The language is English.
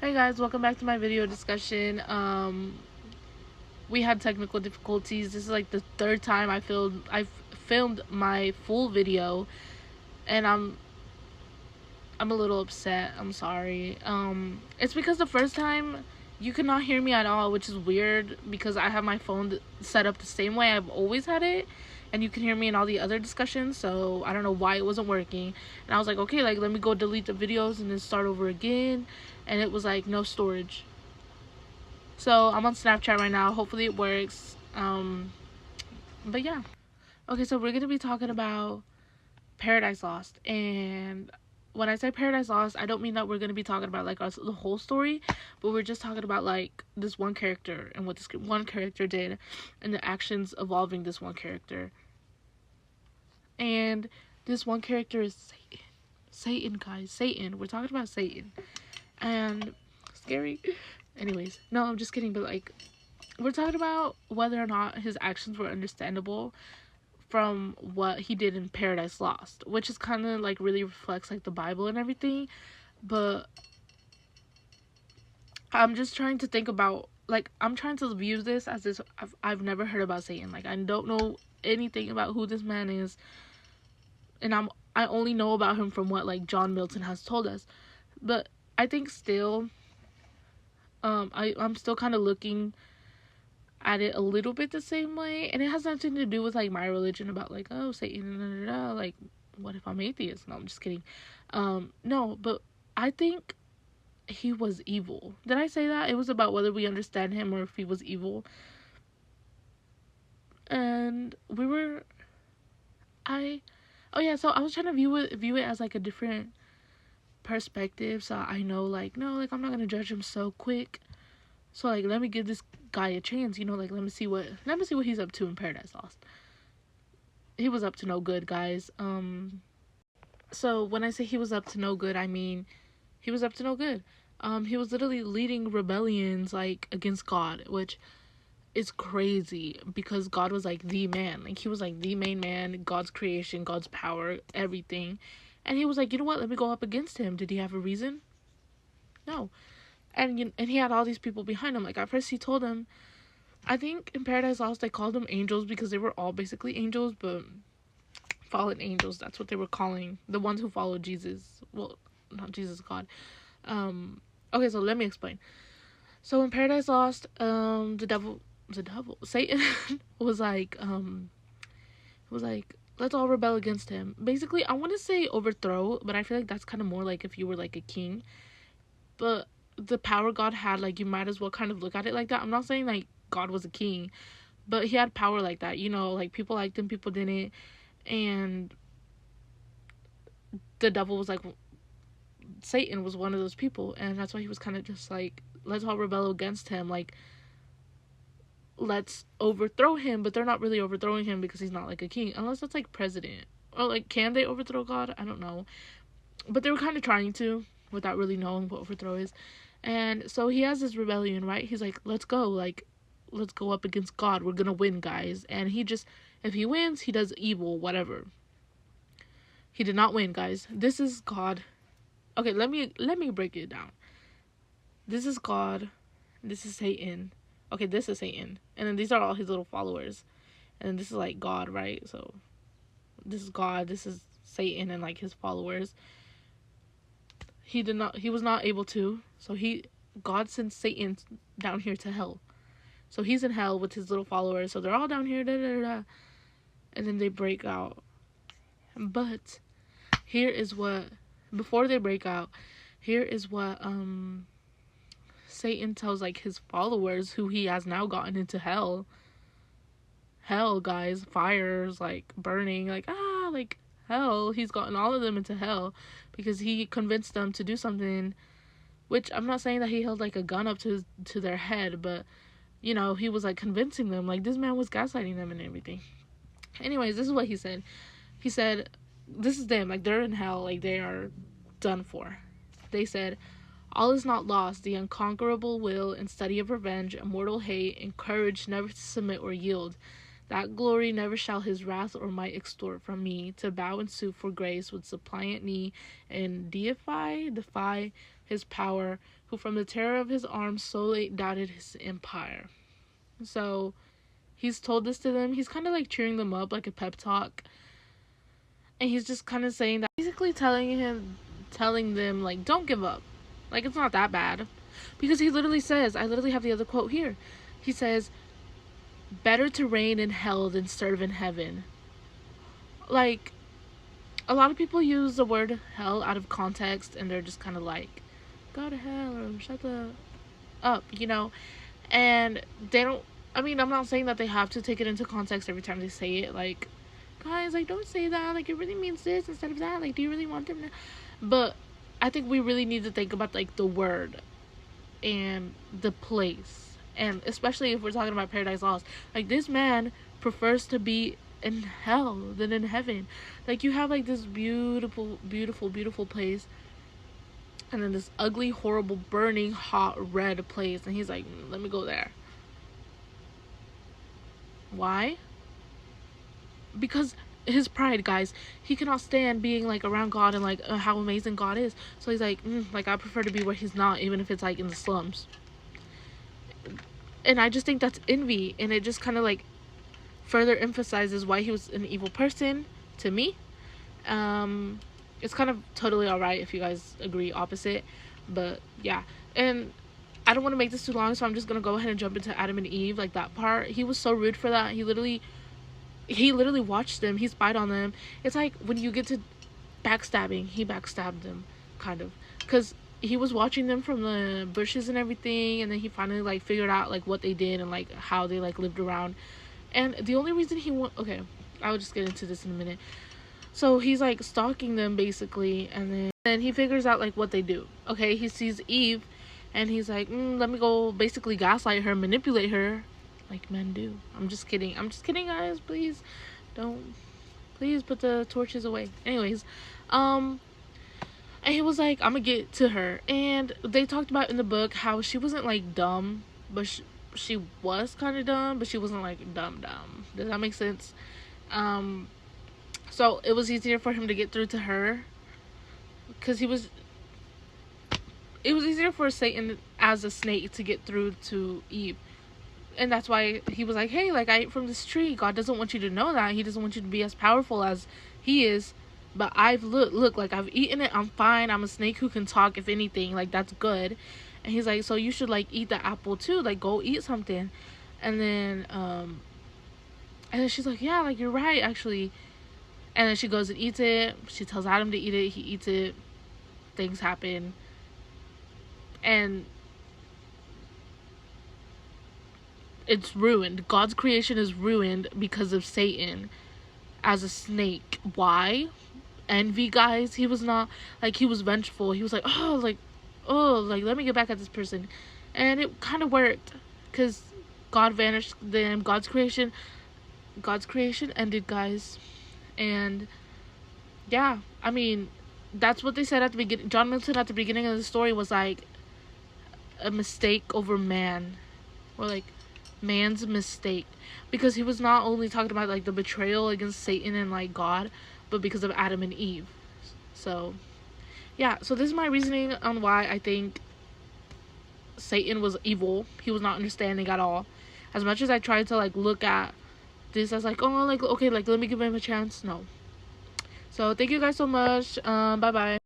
Hey guys, welcome back to my video discussion. We had technical difficulties. This is like the third time I've filmed my full video, and I'm a little upset. I'm sorry. It's because the first time you could not hear me at all, which is weird because I have my phone set up the same way I've always had it, and you can hear me in all the other discussions. So I don't know why it wasn't working. And I was like, okay, like let me go delete the videos and then start over again. And it was like no storage. So I'm on Snapchat right now. Hopefully it works. But yeah. Okay, so we're gonna be talking about Paradise Lost, and when I say Paradise Lost, I don't mean that we're gonna be talking about like the whole story, but we're just talking about like this one character and what this one character did, and the actions involving this one character. And this one character is Satan. Satan, guys, Satan. We're talking about Satan, and scary. Anyways, no, I'm just kidding. But like, we're talking about whether or not his actions were understandable from what he did in Paradise Lost, which is kind of like really reflects like the Bible and everything. But I'm just trying to think about, like, I'm trying to view this as this. I've never heard about Satan. Like, I don't know anything about who this man is, and I only know about him from what like John Milton has told us. But I think still, I'm still kind of looking at it a little bit the same way, and it has nothing to do with like my religion about like, oh, Satan, like, what if I'm atheist? No, I'm just kidding. No, but I think he was evil. Did I say that? It was about whether we understand him or if he was evil. And so I was trying to view it as like a different perspective, so I know like, no, like I'm not gonna judge him so quick. So like, let me give this guy a chance, like let me see what he's up to in Paradise Lost. He was up to no good, guys. So when I say he was up to no good, I mean he was up to no good. He was literally leading rebellions like against God, which is crazy because God was like the man. Like he was like the main man, God's creation, God's power, everything. And he was like, you know what? Let me go up against him. Did he have a reason? No. And he had all these people behind him. Like at first he told them, I think in Paradise Lost they called them angels because they were all basically angels, but fallen angels, that's what they were calling the ones who followed Jesus. Well, not Jesus, God. Okay, so let me explain. So in Paradise Lost, the devil, Satan was like, let's all rebel against him. Basically, I want to say overthrow, but I feel like that's kind of more like if you were like a king. But the power God had, like, you might as well kind of look at it like that. I'm not saying like God was a king, but he had power like that, like people liked him, people didn't. And the devil was like, Satan was one of those people, and that's why he was kind of just like, let's all rebel against him, like, let's overthrow him. But they're not really overthrowing him because he's not like a king, unless that's like president, or like, can they overthrow God? I don't know, but they were kind of trying to without really knowing what overthrow is. And so he has this rebellion, right? He's like, let's go up against God, we're gonna win, guys. And he just, if he wins, he does evil, whatever. He did not win, guys. This is God. Okay, let me break it down. This is God. This is Satan. Okay, this is Satan. And then these are all his little followers. And then this is like God, right? So this is God, this is Satan and like his followers. He was not able to. So God sent Satan down here to hell. So he's in hell with his little followers. So they're all down here, and then they break out. But before they break out, here is what Satan tells like his followers, who he has now gotten into hell. Hell, guys, fires, like burning, like like hell. He's gotten all of them into hell because he convinced them to do something. Which I'm not saying that he held like a gun up to their head, but he was like convincing them. Like, this man was gaslighting them and everything. Anyways, this is what he said. He said, this is them, like they're in hell, like they are done for. They said, all is not lost. The unconquerable will and study of revenge, immortal hate, and courage never to submit or yield. That glory never shall his wrath or might extort from me. To bow and sue for grace with suppliant knee, and defy his power, who from the terror of his arms so late doubted his empire. So he's told this to them. He's kind of like cheering them up, like a pep talk. And he's just kind of saying that, basically telling them, like, don't give up. Like, it's not that bad. Because he literally says, I literally have the other quote here. He says, better to reign in hell than serve in heaven. Like, a lot of people use the word hell out of context, and they're just kind of like, go to hell or shut the up, you know? And they don't, I mean, I'm not saying that they have to take it into context every time they say it. Like, guys, like, don't say that. Like, it really means this instead of that. Like, do you really want them to? But I think we really need to think about, like, the word and the place. And especially if we're talking about Paradise Lost. Like, this man prefers to be in hell than in heaven. Like, you have, like, this beautiful, beautiful, beautiful place, and then this ugly, horrible, burning, hot, red place. And he's like, let me go there. Why? Because his pride, guys. He cannot stand being, like, around God and, like, how amazing God is. So he's like, like, I prefer to be where he's not, even if it's, like, in the slums. And I just think that's envy. And it just kind of, like, further emphasizes why he was an evil person to me. It's kind of totally alright if you guys agree opposite. But, yeah. And I don't want to make this too long, so I'm just going to go ahead and jump into Adam and Eve. Like, that part. He was so rude for that. He literally watched them. He spied on them. It's like when you get to backstabbing. He backstabbed them, kind of. Because he was watching them from the bushes and everything. And then he finally, like, figured out, like, what they did and, like, how they, like, lived around. And the only reason he okay, I'll just get into this in a minute. So he's, like, stalking them, basically. And then he figures out, like, what they do. Okay, he sees Eve. And he's like, let me go basically gaslight her, manipulate her. Like men do. I'm just kidding, guys. Please put the torches away. Anyways, and he was like, I'm gonna get to her. And they talked about in the book how she wasn't, like, dumb, but she was kind of dumb, but she wasn't, like, dumb. Does that make sense? So it was easier for him to get through to her, because it was easier for Satan as a snake to get through to Eve. And that's why he was like, hey, like, I ate from this tree. God doesn't want you to know that. He doesn't want you to be as powerful as he is. But I've look, like, I've eaten it. I'm fine. I'm a snake who can talk, if anything. Like, that's good. And he's like, so you should, like, eat the apple too. Like, go eat something. And then she's like, yeah, like, you're right, actually. And then she goes and eats it. She tells Adam to eat it. He eats it. Things happen. And it's ruined. God's creation is ruined because of Satan as a snake. Why? Envy, guys. He was not, like, he was vengeful. He was like, like, let me get back at this person. And it kind of worked, because God vanished them. God's creation ended, guys. And yeah, I mean, that's what they said at the beginning. John Milton at the beginning of the story was like, a mistake over man, or like man's mistake, because he was not only talking about, like, the betrayal against Satan and, like, God, but because of Adam and Eve. So yeah, so this is my reasoning on why I think Satan was evil. He was not understanding at all. As much as I tried to, like, look at this as, like, oh, like, okay, like, let me give him a chance. No. So thank you guys so much. Bye bye.